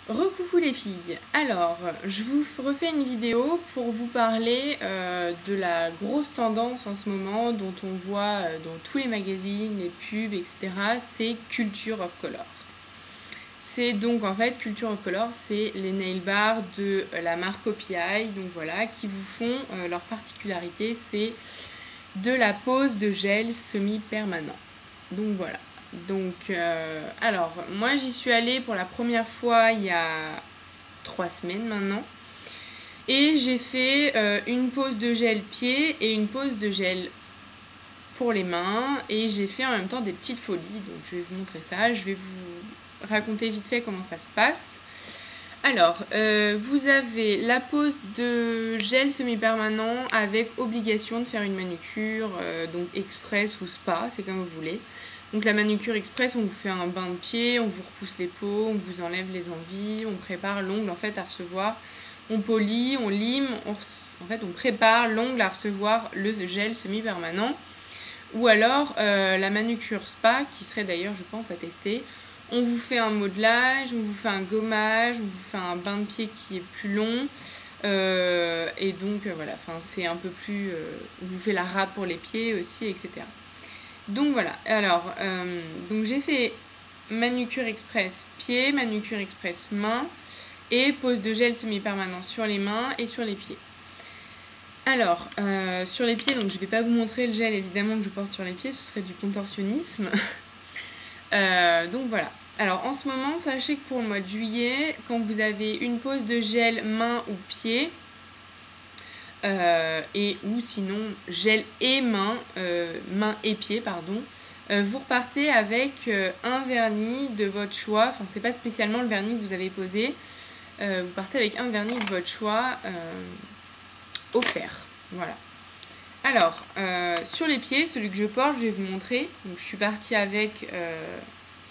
Recoucou les filles, alors je vous refais une vidéo pour vous parler de la grosse tendance en ce moment dont on voit dans tous les magazines, les pubs, etc. C'est Culture of Color. C'est donc en fait Culture of Color, c'est les nail bars de la marque OPI, donc voilà, qui vous font leur particularité, c'est de la pose de gel semi-permanent. Donc voilà. Donc, alors, moi j'y suis allée pour la première fois il y a 3 semaines maintenant. Et j'ai fait une pose de gel pied et une pose de gel pour les mains. Et j'ai fait en même temps des petites folies. Donc je vais vous montrer ça. Je vais vous raconter vite fait comment ça se passe. Alors, vous avez la pose de gel semi-permanent avec obligation de faire une manucure, donc express ou spa, c'est comme vous voulez. Donc la manucure express, on vous fait un bain de pied, on vous repousse les peaux, on vous enlève les envies, on prépare l'ongle en fait à recevoir, on polit, on lime, on prépare l'ongle à recevoir le gel semi-permanent. Ou alors la manucure spa, qui serait d'ailleurs je pense à tester. On vous fait un modelage, on vous fait un gommage, on vous fait un bain de pied qui est plus long. Et donc voilà, c'est un peu plus... on vous fait la râpe pour les pieds aussi, etc. Donc voilà, alors donc j'ai fait manucure express pied, manucure express main et pose de gel semi-permanent sur les mains et sur les pieds. Alors, sur les pieds, donc je ne vais pas vous montrer le gel évidemment que je porte sur les pieds, ce serait du contorsionnisme. Donc voilà. Alors en ce moment, sachez que pour le mois de juillet, quand vous avez une pose de gel main ou pied, et ou sinon gel et main, main et pied, pardon, vous repartez avec un vernis de votre choix, enfin c'est pas spécialement le vernis que vous avez posé, vous partez avec un vernis de votre choix offert, voilà. Alors, sur les pieds, celui que je porte, je vais vous montrer, donc je suis partie avec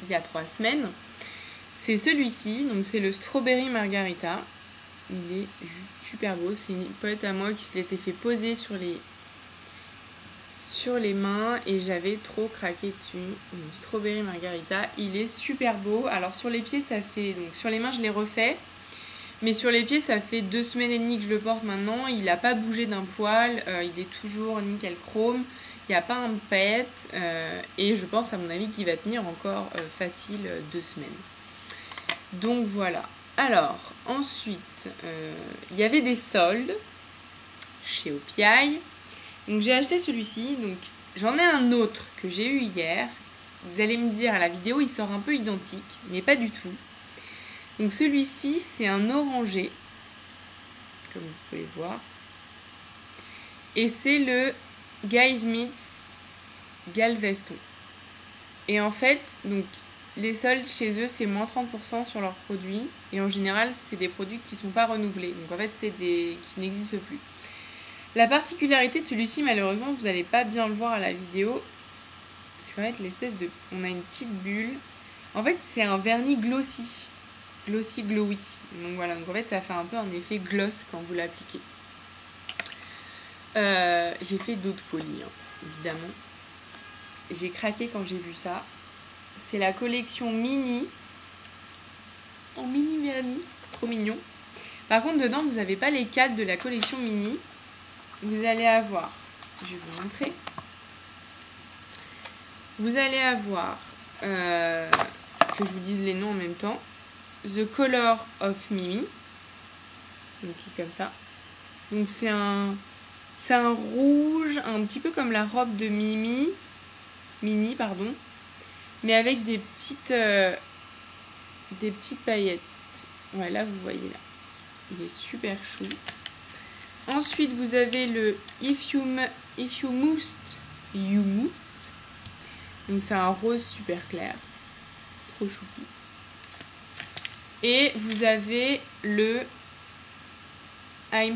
il y a 3 semaines, c'est celui-ci, donc c'est le Strawberry Margarita. Il est juste super beau. C'est une pote à moi qui se l'était fait poser sur les mains et j'avais trop craqué dessus. Donc, Strawberry Margarita, il est super beau. Alors sur les pieds, ça fait... Donc sur les mains, je l'ai refait. Mais sur les pieds, ça fait 2 semaines et demie que je le porte maintenant. Il n'a pas bougé d'un poil. Il est toujours nickel chrome. Il n'y a pas un paillette. Et je pense, à mon avis, qu'il va tenir encore facile 2 semaines. Donc voilà. Alors, ensuite, il y avait des soldes chez OPI. Donc j'ai acheté celui-ci. Donc j'en ai un autre que j'ai eu hier. Vous allez me dire, à la vidéo, il sort un peu identique, mais pas du tout. Donc celui-ci, c'est un orangé, comme vous pouvez voir. Et c'est le Guy Smith Galveston. Et en fait, donc... les soldes chez eux, c'est moins 30% sur leurs produits. Et en général, c'est des produits qui ne sont pas renouvelés. Donc en fait, c'est des qui n'existent plus. La particularité de celui-ci, malheureusement, vous n'allez pas bien le voir à la vidéo. C'est qu'en fait, l'espèce de... on a une petite bulle. En fait, c'est un vernis glossy. Glossy, glowy. Donc voilà, donc en fait, ça fait un peu un effet gloss quand vous l'appliquez. J'ai fait d'autres folies, hein, évidemment. J'ai craqué quand j'ai vu ça. C'est la collection mini, en mini vernis, trop mignon. Par contre, dedans, vous n'avez pas les 4 de la collection mini. Vous allez avoir, je vais vous montrer. Vous allez avoir, que je vous dise les noms en même temps, The Color of Mimi, donc qui est comme ça. Donc c'est un rouge, un petit peu comme la robe de Minnie, pardon. Mais avec des petites paillettes. Ouais, là, vous voyez là. Il est super chou. Ensuite, vous avez le If You Must, You Must. Donc, c'est un rose super clair. Trop chouki. Et vous avez le I'm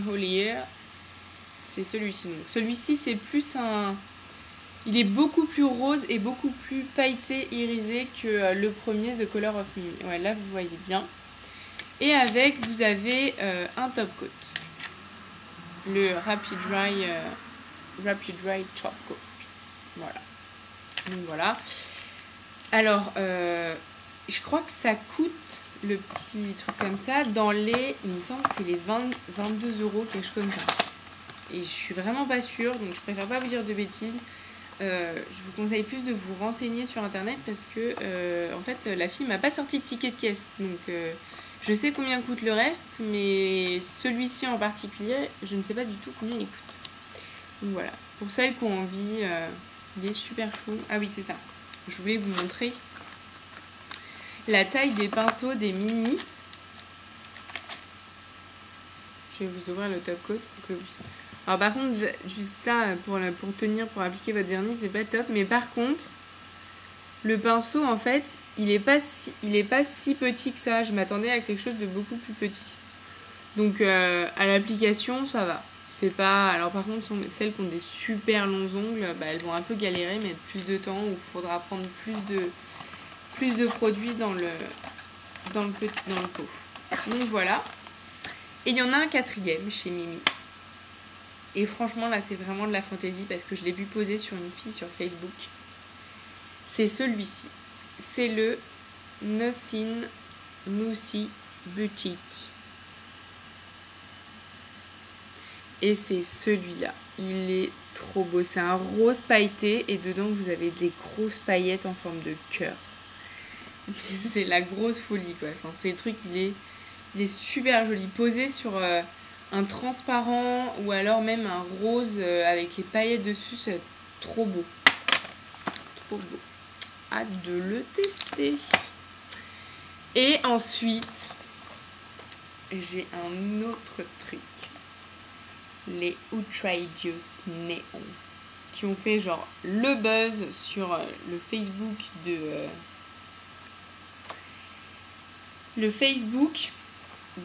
Holier. C'est celui-ci. Donc, celui-ci, c'est plus un... il est beaucoup plus rose et beaucoup plus pailleté, irisé que le premier, The Color of Mimi. Ouais, là, vous voyez bien. Et avec, vous avez un top coat. Le Rapid Dry Top Coat. Voilà. Donc voilà. Alors, je crois que ça coûte le petit truc comme ça. Dans les, il me semble que c'est les 22 €, quelque chose comme ça. Et je suis vraiment pas sûre, donc je préfère pas vous dire de bêtises. Je vous conseille plus de vous renseigner sur internet parce que en fait la fille m'a pas sorti de ticket de caisse. Donc je sais combien coûte le reste, mais celui-ci en particulier, je ne sais pas du tout combien il coûte. Donc voilà, pour celles qui ont envie, il est super chou. Ah oui, c'est ça. Je voulais vous montrer la taille des pinceaux des mini. Je vais vous ouvrir le top coat pour que vous... Alors par contre, juste ça, pour tenir, pour appliquer votre vernis, c'est pas top. Mais par contre, le pinceau, en fait, il est pas si petit que ça. Je m'attendais à quelque chose de beaucoup plus petit. Donc à l'application, ça va. C'est pas... Alors par contre, celles qui ont des super longs ongles, bah, elles vont un peu galérer, mettre plus de temps, ou il faudra prendre plus de produits dans le pot. Donc voilà. Et il y en a un quatrième chez Mimi. Et franchement, là, c'est vraiment de la fantaisie parce que je l'ai vu poser sur une fille sur Facebook. C'est celui-ci. C'est le Nothing Moussy Boutique. Et c'est celui-là. Il est trop beau. C'est un rose pailleté et dedans, vous avez des grosses paillettes en forme de cœur. C'est la grosse folie, quoi. Enfin, c'est le truc, il est super joli. Posé sur un transparent ou alors même un rose avec les paillettes dessus, c'est trop beau. Trop beau. Hâte de le tester. Et ensuite, j'ai un autre truc. Les Outrageous Neon. Qui ont fait genre le buzz sur le Facebook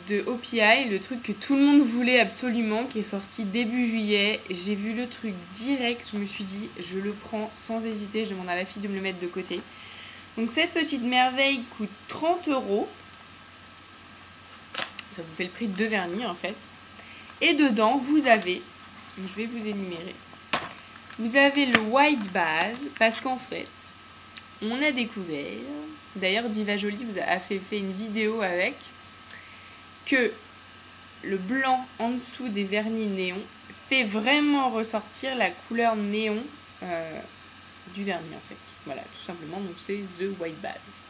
de OPI, le truc que tout le monde voulait absolument, qui est sorti début juillet. J'ai vu le truc direct, je me suis dit, je le prends sans hésiter, je demande à la fille de me le mettre de côté. Donc cette petite merveille coûte 30 €. Ça vous fait le prix de 2 vernis en fait. Et dedans, vous avez, je vais vous énumérer, vous avez le white base, parce qu'en fait, on a découvert, d'ailleurs Diva Jolie vous a fait une vidéo avec, que le blanc en dessous des vernis néon fait vraiment ressortir la couleur néon du vernis en fait. Voilà, tout simplement, donc c'est The White Base.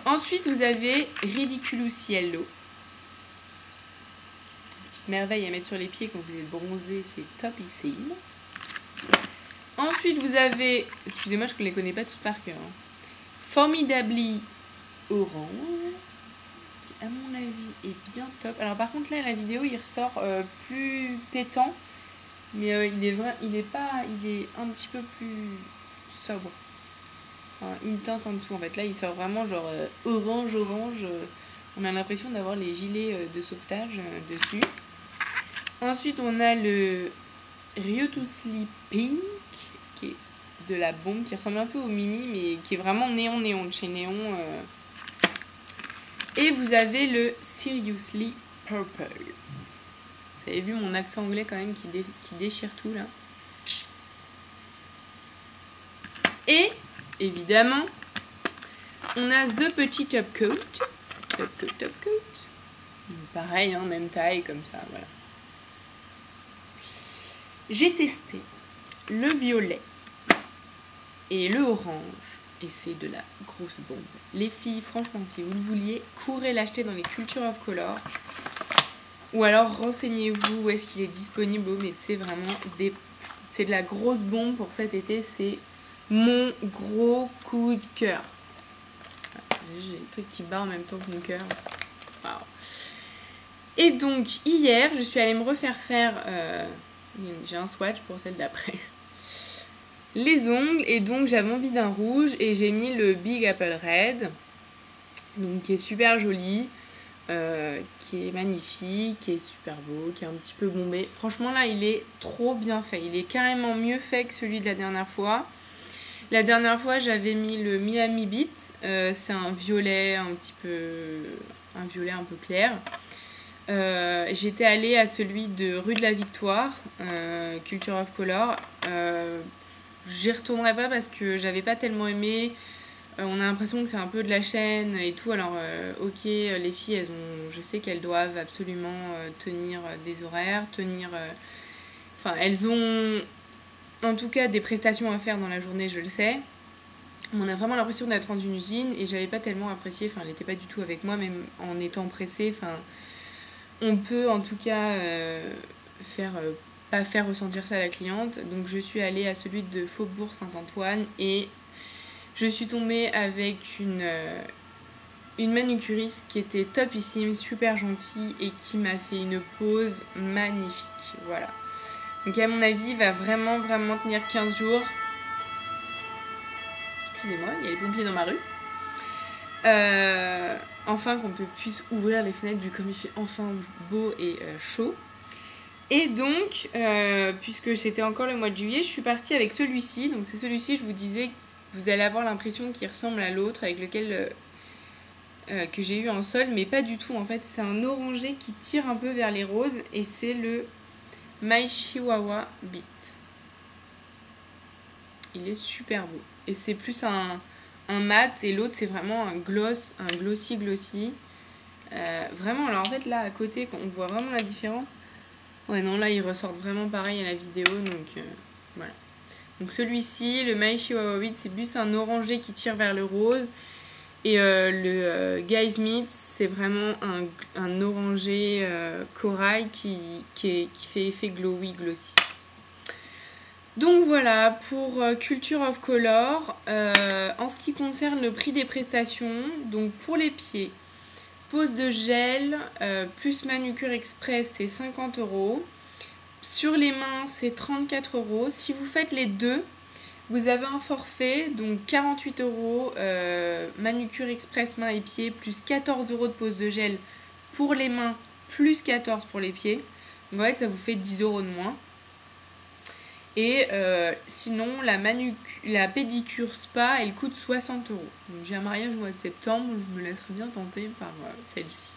Ensuite, vous avez Ridiculous Yellow. Petite merveille à mettre sur les pieds quand vous êtes bronzé, c'est topissime. Ensuite, vous avez, excusez-moi, je ne les connais pas tous par cœur, hein. Formidably Orange, qui à mon avis est bien top. Alors par contre là, la vidéo, il ressort plus pétant, mais il est un petit peu plus sobre. Enfin, une teinte en dessous en fait. Là, il sort vraiment genre orange. On a l'impression d'avoir les gilets de sauvetage dessus. Ensuite, on a le Riotously Pink, qui est de la bombe, qui ressemble un peu au Mimi, mais qui est vraiment néon de chez Néon. Et vous avez le Seriously Purple. Vous avez vu mon accent anglais quand même qui déchire tout là. Et évidemment, on a The Petit Top Coat. Top Coat. Pareil, hein, même taille comme ça, voilà. J'ai testé le violet et le orange. Et c'est de la grosse bombe. Les filles, franchement, si vous le vouliez, courez l'acheter dans les Culture of Color. Ou alors renseignez-vous où est-ce qu'il est disponible. Mais c'est vraiment c'est de la grosse bombe pour cet été. C'est mon gros coup de cœur. J'ai des trucs qui battent en même temps que mon cœur. Waouh. Et donc, hier, je suis allée me refaire faire... j'ai un swatch pour celle d'après. Les ongles, et donc j'avais envie d'un rouge et j'ai mis le Big Apple Red, donc qui est super joli, qui est magnifique, qui est super beau, qui est un petit peu bombé. Franchement là il est trop bien fait, il est carrément mieux fait que celui de la dernière fois. La dernière fois j'avais mis le Miami Beat, c'est un violet un peu clair. J'étais allée à celui de rue de la Victoire, Culture of Color. J'y retournerai pas parce que j'avais pas tellement aimé. On a l'impression que c'est un peu de la chaîne et tout. Alors, ok, les filles, je sais qu'elles doivent absolument tenir des horaires, enfin, elles ont en tout cas des prestations à faire dans la journée, je le sais. On a vraiment l'impression d'être dans une usine et j'avais pas tellement apprécié, enfin, elle n'était pas du tout avec moi, même en étant pressée. Enfin, on peut en tout cas pas faire ressentir ça à la cliente. Donc, je suis allée à celui de Faubourg Saint-Antoine et je suis tombée avec une manucuriste qui était topissime, super gentille et qui m'a fait une pose magnifique. Voilà. Donc à mon avis, il va vraiment tenir 15 jours. Excusez-moi, il y a les pompiers dans ma rue. Enfin qu'on puisse ouvrir les fenêtres vu comme il fait enfin beau et chaud. Et donc, puisque c'était encore le mois de juillet, je suis partie avec celui-ci. Donc c'est celui-ci, je vous disais, vous allez avoir l'impression qu'il ressemble à l'autre avec lequel que j'ai eu en sol, mais pas du tout. En fait, c'est un orangé qui tire un peu vers les roses et c'est le My Chihuahua Beat. Il est super beau. Et c'est plus un mat et l'autre c'est vraiment un glossy. Vraiment, alors en fait là à côté, on voit vraiment la différence. Ouais, non, là ils ressortent vraiment pareil à la vidéo, donc voilà. Donc celui-ci, le My Chihuahua Beat, c'est plus un orangé qui tire vers le rose. Et le Guys Meat, c'est vraiment un orangé corail qui fait effet glossy. Donc voilà pour Culture of Color. En ce qui concerne le prix des prestations, donc pour les pieds, pose de gel plus manucure express, c'est 50 €. Sur les mains, c'est 34 €. Si vous faites les deux, vous avez un forfait, donc 48 € manucure express mains et pieds, plus 14 € de pose de gel pour les mains, plus 14 pour les pieds. Donc en fait, ça vous fait 10 € de moins. Et sinon, la pédicure spa, elle coûte 60 €. Donc j'ai un mariage au mois de septembre, je me laisserai bien tenter par celle-ci.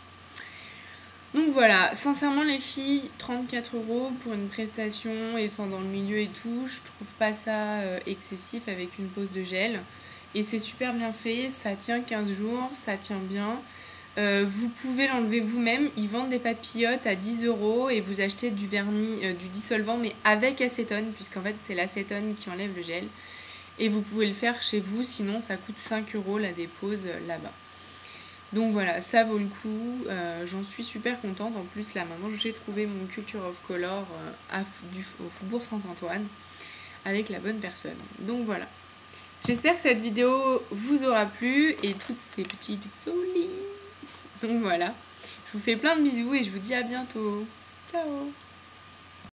Donc voilà, sincèrement les filles, 34 € pour une prestation étant dans le milieu et tout, je trouve pas ça excessif avec une pose de gel. Et c'est super bien fait, ça tient 15 jours, ça tient bien. Vous pouvez l'enlever vous-même, ils vendent des papillotes à 10 € et vous achetez du vernis, du dissolvant mais avec acétone, puisqu'en fait c'est l'acétone qui enlève le gel. Et vous pouvez le faire chez vous, sinon ça coûte 5 € la dépose là-bas. Donc voilà, ça vaut le coup, j'en suis super contente. En plus là maintenant j'ai trouvé mon Culture of Color au Faubourg Saint-Antoine avec la bonne personne. Donc voilà, j'espère que cette vidéo vous aura plu et toutes ces petites folies. Donc voilà, je vous fais plein de bisous et je vous dis à bientôt. Ciao!